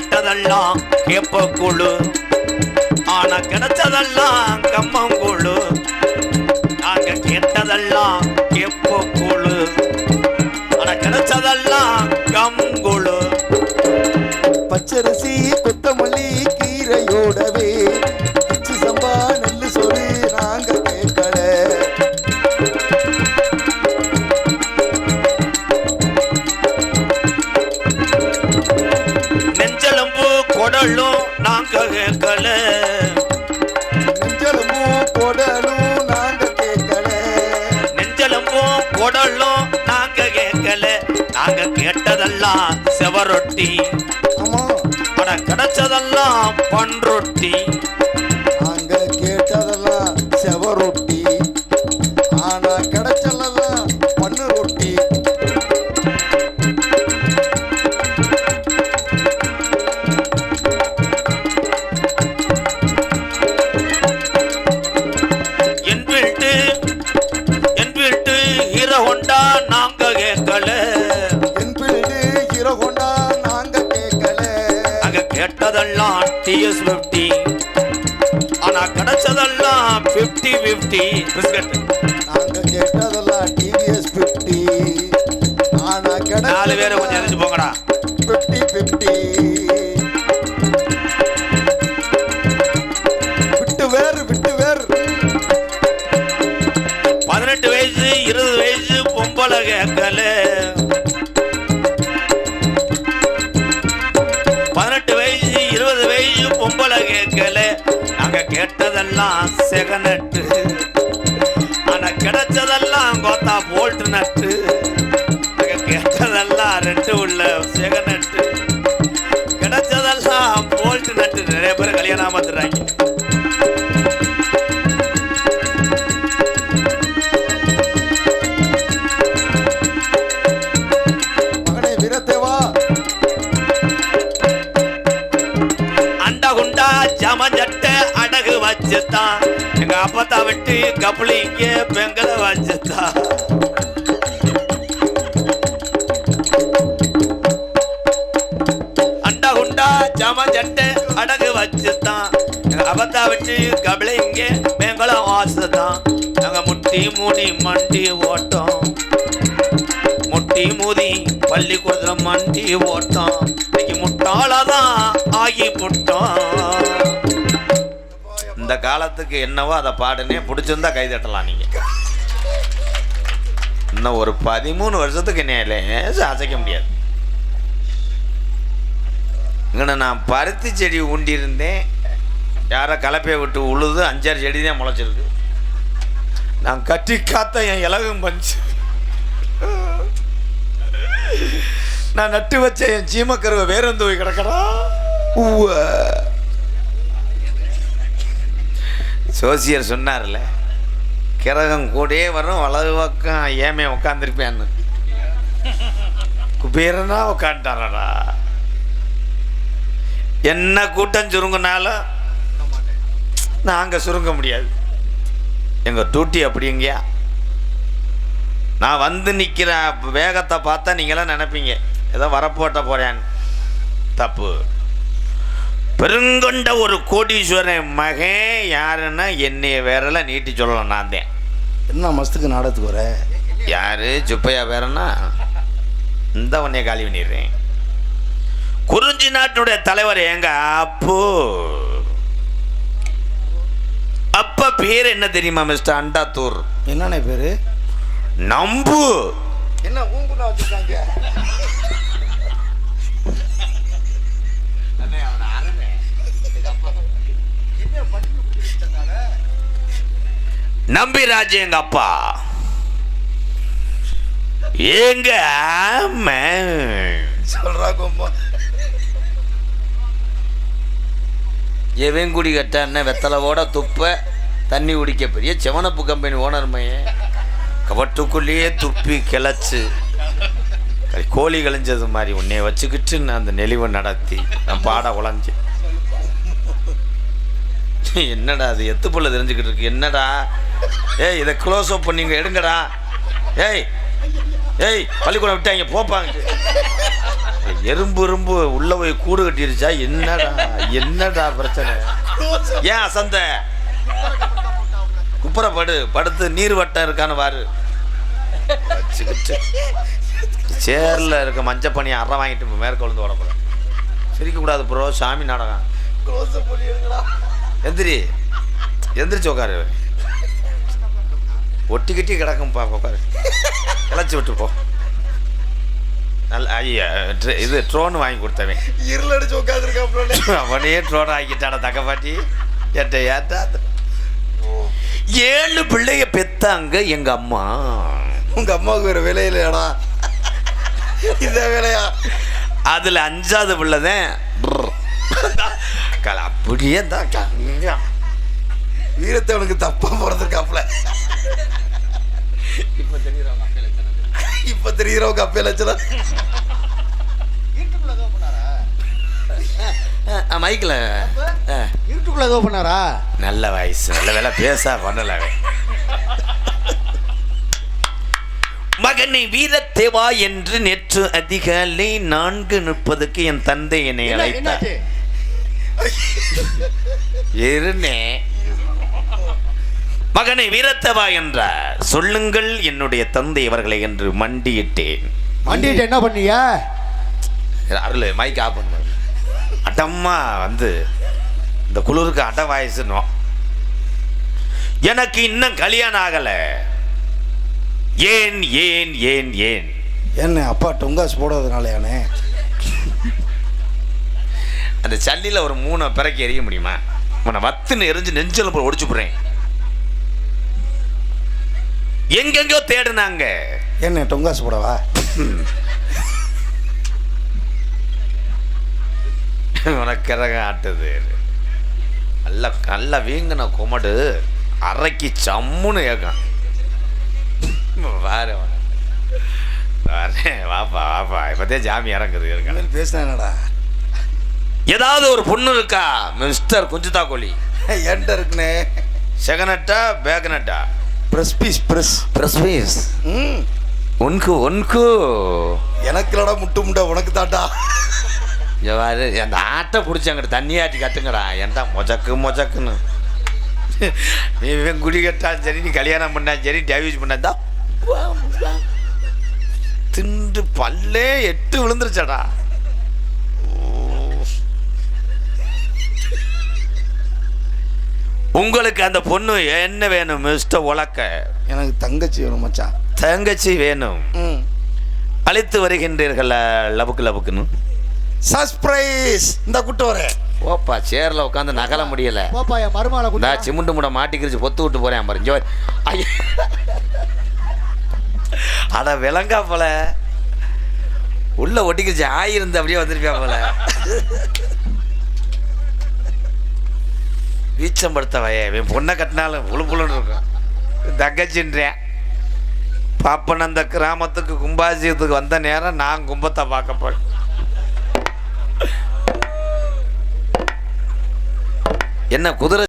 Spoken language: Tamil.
கேட்டதெல்லாம் கேப்பக்குழு, ஆனா கிடைச்சதெல்லாம் கம்மங்குழு. நாங்க கேட்டதெல்லாம் கேப்பக்குழு, ஆனா கிடைச்சதெல்லாம் கம்குழு. பச்சரிசி கொத்தமல்லி கீரையோடவே பிச்சு சம்பா நெல்லு சொல்லி நாங்க கேட்கல. நெஞ்செலும்பு கொடலும் நாங்க கேட்கல. நெஞ்செலும்பும் கொடலும் நாங்க கேட்கல. நெஞ்செலும்பும் கொடலும் நாங்க கேட்கல. நாங்க கேட்டதெல்லாம் செவரொட்டி, ஆமா ஆனா கிடைச்சதெல்லாம் பண்ரொட்டி. நாங்க கேட்டதெல்லாம் செவரொட்டி, ஆனா கிடைச்சதெல்லாம் பண்ணு ரொட்டி. என் வீட்டு ஹீரோ ஹோண்டா நாங்க கேட்கல. என் வீடு ஹீரோ ஹோண்டா நாங்க கேட்கல. நாங்க கேட்டதெல்லாம் TS50, ஆனா கிடைச்சதெல்லாம் 50-50 பிஸ்கட். நாங்க கேட்டதெல்லாம் TVS 50, ஆனா நாலு பேரை கொஞ்சம் எரிஞ்சு போங்கடா. 50-50 விட்டு வேறு விட்டு வேறு. 18 வயசு 20 வயசு பொம்பளை கேட்கல. 18 வயசு 20 வயசு பொம்பளை கேட்கல. நாங்க கேட்டதெல்லாம் செகனட்டு, ஆனா கிடைச்சதெல்லாம் கோத்தா போல்ட் நட்டு. நாங்க கேட்டதெல்லாம் ரெண்டு உள்ள செகனட்டு, கிடைச்சதெல்லாம் போல்ட் நட்டு. நிறைய பேர் கல்யாணம் வந்துடுறாங்க. மகனே வீரத்தேவா, அண்டா குண்டா ஜமஜட்ட அடகு வச்சுதான் எங்க அப்பத்தா விட்டு கப்ளிங்க பெங்கல வச்சுதான். அண்டா குண்டா ஜமஜட்ட அடகு வச்சுதான் எங்க அப்பத்தா விட்டு கப்ளிங்க பெங்கல வாசுதான். நாங்க முட்டி மூடி மண்டி ஓட்டோம், முட்டி மூதி பள்ளிக்கூடத்துல மண்டி ஓட்டோம். இன்னைக்கு முட்டாளதான் ஆகி போட்டோம். இந்த காலத்துக்கு என்னவோ அதை பாடுனே. பிடிச்சிருந்தா கை தட்டலாம். நீங்க இன்னும் ஒரு 13 வருஷத்துக்கு என்ன அசைக்க முடியாது. இங்கே நான் பருத்தி செடி ஊண்டியிருந்தேன். யாரை கலப்பையை விட்டு உழுது 5-6 செடி தான் முளைச்சிருக்கு. நான் கட்டி காத்த என் இலகும் பஞ்சு. நான் நட்டு வச்ச என் சீமக்கருவை வேறந்தோய் கிடக்கடா. சோசியர் சொன்னார்ல, கிரகம் கூடயே வரும் வலது பக்கம் ஏமே உட்காந்துருப்பேன்னு. குபேரனா உட்காந்துட்டாரடா. என்ன கூட்டம் சுருங்கினாலும் நாங்கள் சுருங்க முடியாது. எங்கள் டூட்டி அப்படிங்கயா. நான் வந்து நிற்கிற வேகத்தை பார்த்தா நீங்களாம் நினைப்பீங்க ஏதோ வரப்போட்ட போறேன்னு. தப்பு. பெருங்கொண்ட ஒரு கோடீஸ்வரன் மகன் யாருன்னா என்னைய வேறெல்லாம் நீட்டி சொல்லலாம். நான் தான். என்ன மஸ்துக்கு நாடகத்துக்கு வர? யாரு சுப்பையா வேறன்னா இந்த உன்னைய காலி பண்ணிடுறேன். குறிஞ்சி நாட்டுடைய தலைவர் எங்க அப்போ. அப்பா பேர் என்ன தெரியுமா மிஸ்டர் அண்டாத்தூர்? என்னண்ணே பேரு? நம்பு. என்ன ஊங்குனா வச்சிருக்காங்க? நம்பிராஜ் எங்க அப்பா. எங்க சொல்றாங்க எவன் குடி கட்டான வெத்தலவோட துப்ப தண்ணி குடிக்க பெரிய செவனப்பு கம்பெனி ஓனர் மையன் கவட்டுக்குள்ளேயே துப்பி கிளச்சு கோழி கழிஞ்சது மாதிரி உன்னைய வச்சுக்கிட்டு நான் அந்த நெளிவை நடத்தி நான் பாட உழைஞ்சேன். என்னடா அது எத்து புள்ள தெரிஞ்சுக்கிட்டு இருக்கு என்னடா? ஏய் இதை க்ளோஸ் அப் பண்ணிங்க எடுங்கடா. ஏய் ஏய் பள்ளிக்கூடம் விட்டாங்க போப்பாங்க. எறும்பு உள்ள போய் கூடு கட்டிருச்சா? என்னடா பிரச்சனை? ஏன் அசந்த? குப்புற படுத்து நீர் வட்டம் இருக்கான்னு பாரு. வச்சுக்கிட்டு சேர்ல இருக்க மஞ்ச பணியை அற வாங்கிட்டு மேற்கொழுந்து ஓட போறேன். சிரிக்க கூடாது ப்ரோ, சாமி நாடகம். எந்திரிச்சு உட்காரு. ஒட்டிக்கிட்டி கிடக்கும் உட்காரு. கிளச்சி விட்டு போ. நல்ல ஐயா இது ட்ரோன் வாங்கி கொடுத்தவன் இருள் அடிச்சு உட்காந்துருக்கான். அவனே ட்ரோன் ஆக்கிட்டான தக்கப்பாட்டி. ஏட்டா 7 பிள்ளைய பெத்தாங்க எங்க அம்மா. உங்க அம்மாவுக்கு வேற வேலை இல்லையாடா? இந்த வேலையா? அதுல 5வது பிள்ளைதான் அப்படியே தான் வீரத்தை அவனுக்கு தப்பா போறதுக்காப்ல. இப்ப தெரியுறவங்க அப்பே லட்சணம். மைக்கில் இருட்டுக்குள்ள ஏதோ பண்ணாரா? நல்ல வயசு, நல்ல வேலை பேசா பண்ணல. மகனை வீரத்தேவா என்று நேற்று அதிகாலை 4:30 என் தந்தை என்னை அழைத்தார். இருந்தே மகனை வீரத்தேவா என்றார். சொல்லுங்கள் என்னுடைய தந்தை அவர்களை என்று மண்டியிட்டேன். மண்டிட்டு என்ன பண்ணீங்க? அருள் மைக் ஆஃப் பண்ண. அடம்மா வந்து இந்த குளிருக்கு அட வயசுனோ. எனக்கு இன்னும் கல்யாணம் ஆகல. ஏன் ஏன் ஏன் ஏன் என்ன அப்பா டொங்காஸ் போடுறதுனாலயானே? அந்த சல்லியில் ஒரு 3 பிறக்கி எறிய முடியுமா? உன்னை வத்துன்னு எரிஞ்சு நெஞ்சில் போய் ஒடிச்சு போடுறேன். எங்கெங்கோ தேடுனாங்க. என்ன டொங்காஸ் போடவா? உனக்கு இறக ஆட்டுது. நல்லா வீங்கின குமடு அரைக்கி சம்முன்னு ஏக்கம். வாரு வாப்பா இப்பதே ஜாமி இறங்குது. பேசினடா. ஏதாவது ஒரு பொண்ணு இருக்கா மிஸ்டர் குஞ்சுதா கோழி? என்கிட்ட இருக்குனே. செகனட்டா பேகனட்டா? Press piece. உனக்கு எனக்கு இல்லடா முட்டை உனக்கு தாட்டா. எவ்வாறு அந்த ஆட்டை பிடிச்சி அங்கிட்ட தண்ணியாட்டி கட்டுங்கடா. ஏன்டா மொஜக்குன்னு நீ குடி கட்டாலும் சரி, நீ கல்யாணம் பண்ணா சரி, டைவர்ஸ் பண்ணா திண்டு பல்லே 8 விழுந்துருச்சாடா. உங்களுக்கு அந்த பொண்ணு என்ன வேணும் மிஸ்டர் உலக்க? எனக்கு தங்கச்சி வேணும் மச்சான். தங்கச்சி வேணும். அழைத்து வருகின்றீர்கள் லபுக்குன்னு. சர்ப்ரைஸ். இந்த கூட்டு வரேன். ஓப்பா சேர்ல உட்காந்து நகல முடியல. போப்பா என் மருமகளை கூட்டு. நான் சிமுண்டு முட மாட்டிக்கிறிச்சு பொத்து விட்டு போறேன் பாரு. அட விளங்கா போல உள்ள ஒட்டிக்கிச்சு. ஆயிருந்து அப்படியே வந்திருப்பியா போல. வீச்சம் படுத்த வயன் பொண்ணை கட்டினாலும் புழுன்னு இருக்கும். தங்கச்சின்றேன். பாப்பன் அந்த கிராமத்துக்கு கும்பாசியத்துக்கு வந்த நேரம் நான் கும்பத்தை பார்க்க போறேன். என்ன குதிரை